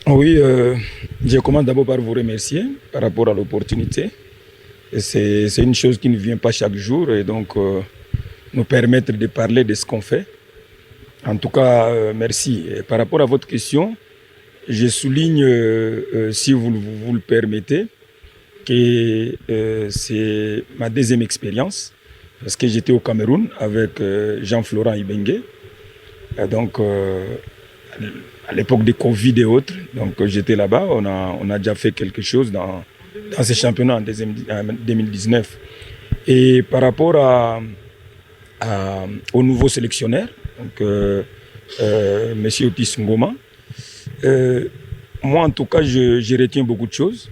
Oui, je commence d'abord par vous remercier par rapport à l'opportunité. C'est une chose qui ne vient pas chaque jour et donc nous permettre de parler de ce qu'on fait. En tout cas, merci. Et par rapport à votre question, je souligne, si vous le permettez, que c'est ma deuxième expérience parce que j'étais au Cameroun avec Jean-Florent Ibengue. Et donc, à l'époque des Covid et autres, donc j'étais là-bas, on a déjà fait quelque chose dans ces championnats en 2019. Et par rapport au nouveau sélectionneur, donc, M. Otis Ngoma, moi en tout cas, je retiens beaucoup de choses.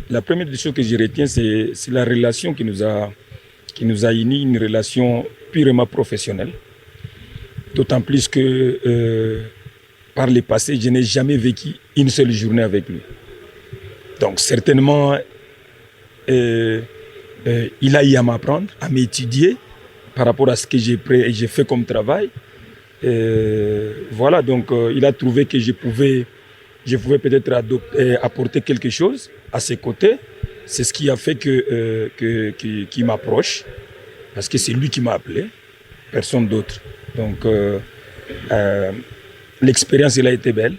La première des choses que je retiens, c'est la relation qui nous a unis, une relation purement professionnelle. D'autant plus que par le passé, je n'ai jamais vécu une seule journée avec lui. Donc certainement, il a eu à m'apprendre, à m'étudier par rapport à ce que j'ai fait comme travail. Voilà, donc il a trouvé que je pouvais peut-être apporter quelque chose à ses côtés. C'est ce qui a fait qu'il m'approche, parce que c'est lui qui m'a appelé, personne d'autre. Donc l'expérience, elle a été belle.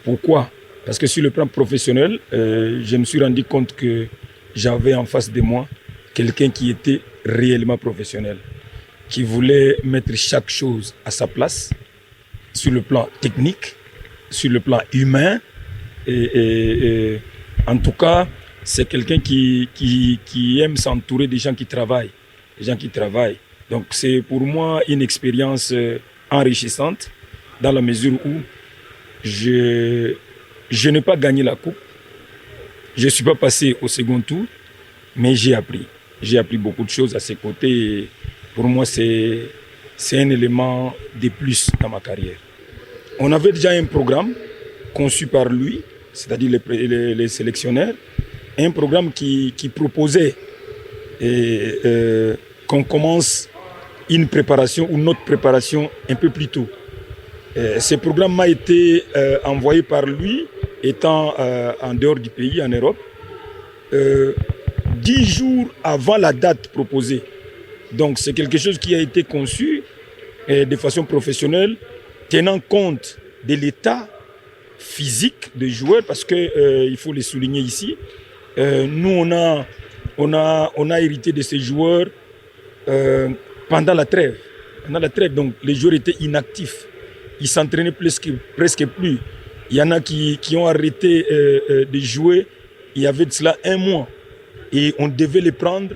Pourquoi? Parce que sur le plan professionnel, je me suis rendu compte que j'avais en face de moi quelqu'un qui était réellement professionnel, qui voulait mettre chaque chose à sa place, sur le plan technique, sur le plan humain. Et en tout cas, c'est quelqu'un qui aime s'entourer des gens qui travaillent. Des gens qui travaillent. Donc c'est pour moi une expérience enrichissante dans la mesure où je n'ai pas gagné la coupe, je ne suis pas passé au second tour, mais j'ai appris. J'ai appris beaucoup de choses à ses côtés. Et pour moi, c'est un élément de plus dans ma carrière. On avait déjà un programme conçu par lui, c'est-à-dire les sélectionneurs, un programme qui proposait qu'on commence une préparation ou notre préparation un peu plus tôt. Ce programme m'a été envoyé par lui, étant en dehors du pays, en Europe, 10 jours avant la date proposée. Donc c'est quelque chose qui a été conçu de façon professionnelle, tenant compte de l'état physique des joueurs, parce qu'il faut le souligner ici, nous on a hérité de ces joueurs pendant la trêve. Donc les joueurs étaient inactifs. Ils s'entraînaient presque plus. Il y en a qui ont arrêté de jouer il y avait de cela un mois. Et on devait les prendre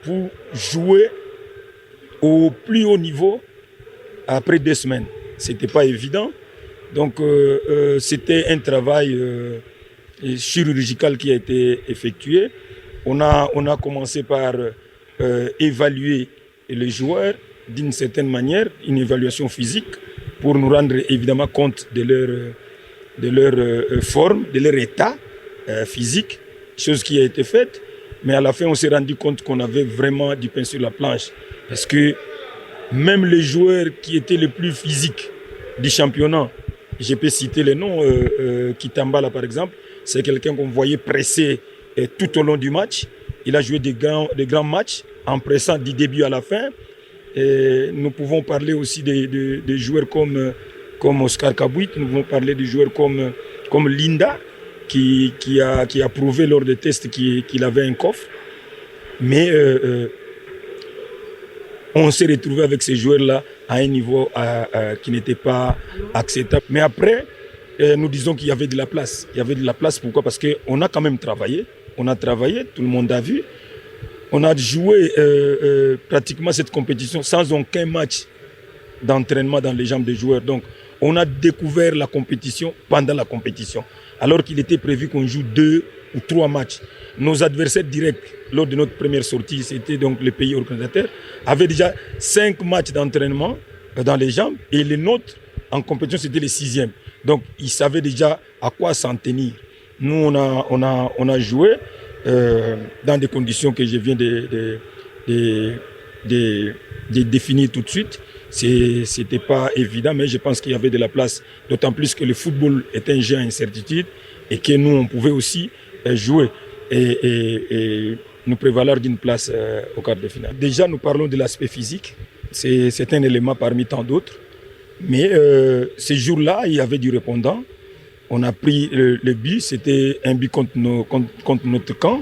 pour jouer au plus haut niveau après 2 semaines. Ce n'était pas évident. Donc c'était un travail chirurgical qui a été effectué. On a commencé par évaluer les joueurs d'une certaine manière, une évaluation physique, pour nous rendre évidemment compte de leur forme, de leur état physique, chose qui a été faite. Mais à la fin, on s'est rendu compte qu'on avait vraiment du pain sur la planche. Parce que même les joueurs qui étaient les plus physiques du championnat, je peux citer les noms, Kitambala par exemple, c'est quelqu'un qu'on voyait presser tout au long du match. Il a joué des grands matchs en pressant du début à la fin. Et nous pouvons parler aussi des joueurs comme Oscar Kabouit, nous pouvons parler de joueurs comme Linda, qui a prouvé lors des tests qu'il avait un coffre. Mais on s'est retrouvé avec ces joueurs-là à un niveau qui n'était pas acceptable. Mais après, nous disons qu'il y avait de la place. Il y avait de la place, pourquoi? Parce qu'on a quand même travaillé. On a travaillé, tout le monde a vu. On a joué pratiquement cette compétition sans aucun match d'entraînement dans les jambes des joueurs. Donc, on a découvert la compétition pendant la compétition, alors qu'il était prévu qu'on joue 2 ou 3 matchs. Nos adversaires directs, lors de notre première sortie, c'était donc le pays organisateur, avaient déjà 5 matchs d'entraînement dans les jambes, et les nôtres, en compétition, c'était les 6e. Donc, ils savaient déjà à quoi s'en tenir. Nous, on a joué dans des conditions que je viens de définir tout de suite. C'était pas évident, mais je pense qu'il y avait de la place, d'autant plus que le football est un jeu à incertitude et que nous, on pouvait aussi jouer et nous prévaloir d'une place au quart de finale. Déjà, nous parlons de l'aspect physique. C'est un élément parmi tant d'autres. Mais ces jours-là, il y avait du répondant. On a pris le but, c'était un but contre notre camp.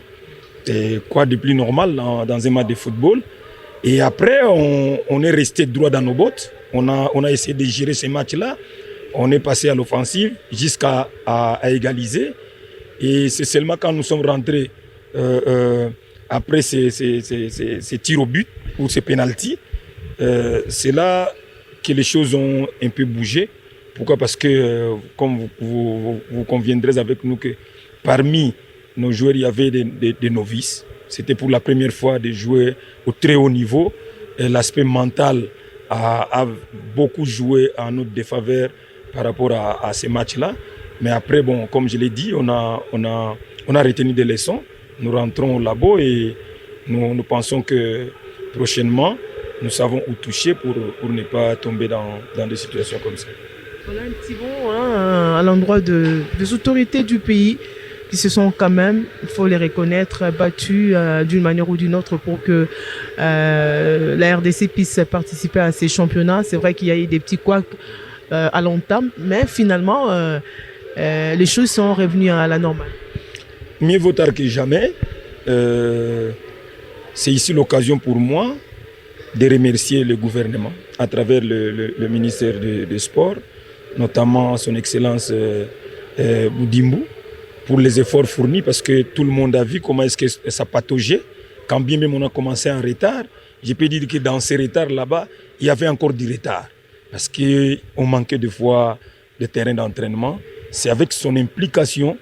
C'est quoi de plus normal dans un match de football. Et après, on est resté droit dans nos bottes. On a essayé de gérer ces matchs-là. On est passé à l'offensive jusqu'à égaliser. Et c'est seulement quand nous sommes rentrés après ces tirs au but ou ces pénaltys, c'est là que les choses ont un peu bougé. Pourquoi? Parce que, comme vous conviendrez avec nous, que parmi nos joueurs, il y avait des novices. C'était pour la première fois de jouer au très haut niveau. L'aspect mental a beaucoup joué en notre défaveur par rapport à ces matchs-là. Mais après, bon, comme je l'ai dit, on a retenu des leçons. Nous rentrons au labo et nous pensons que prochainement, nous savons où toucher pour ne pas tomber dans des situations comme ça. On a un petit bond à l'endroit des autorités du pays qui se sont quand même, il faut les reconnaître, battus d'une manière ou d'une autre pour que la RDC puisse participer à ces championnats. C'est vrai qu'il y a eu des petits couacs à l'entame, mais finalement, les choses sont revenues à la normale. Mieux vaut tard que jamais. C'est ici l'occasion pour moi de remercier le gouvernement à travers le ministère des Sports, notamment son Excellence Boudimbo, pour les efforts fournis, parce que tout le monde a vu comment est-ce que ça pataugeait. Quand bien même on a commencé en retard, je peux dire que dans ces retards là-bas, il y avait encore du retard. Parce qu'on manquait de fois de terrain d'entraînement. C'est avec son implication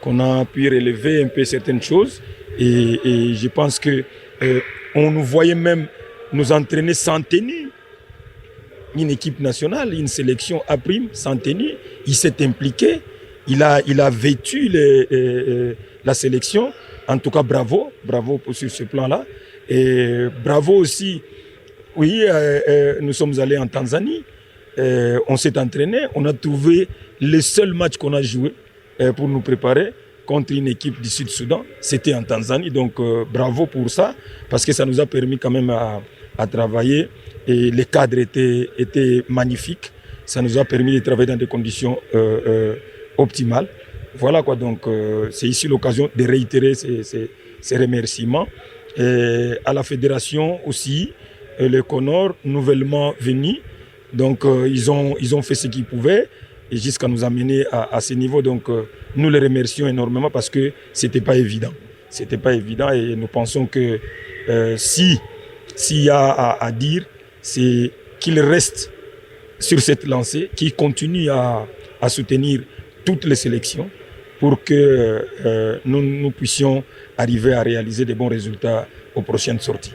qu'on a pu relever un peu certaines choses. Et je pense qu'on nous voyait même nous entraîner sans tenue. Une équipe nationale, une sélection à prime, sans tenue. Il s'est impliqué, il a vêtu la sélection. En tout cas, bravo sur ce plan-là. Et bravo aussi, oui, nous sommes allés en Tanzanie. On s'est entraîné, on a trouvé le seul match qu'on a joué pour nous préparer contre une équipe du Sud-Soudan. C'était en Tanzanie, donc bravo pour ça, parce que ça nous a permis quand même à travailler. Et les cadres étaient magnifiques. Ça nous a permis de travailler dans des conditions optimales. Voilà quoi, donc c'est ici l'occasion de réitérer ces remerciements. Et à la fédération aussi, le Conor, nouvellement venu, donc ils ont fait ce qu'ils pouvaient et jusqu'à nous amener à ce niveau. Donc nous les remercions énormément parce que c'était pas évident. C'était pas évident et nous pensons que s'il y a à dire, c'est qu'il reste sur cette lancée, qu'il continue à soutenir toutes les sélections pour que nous puissions arriver à réaliser de bons résultats aux prochaines sorties.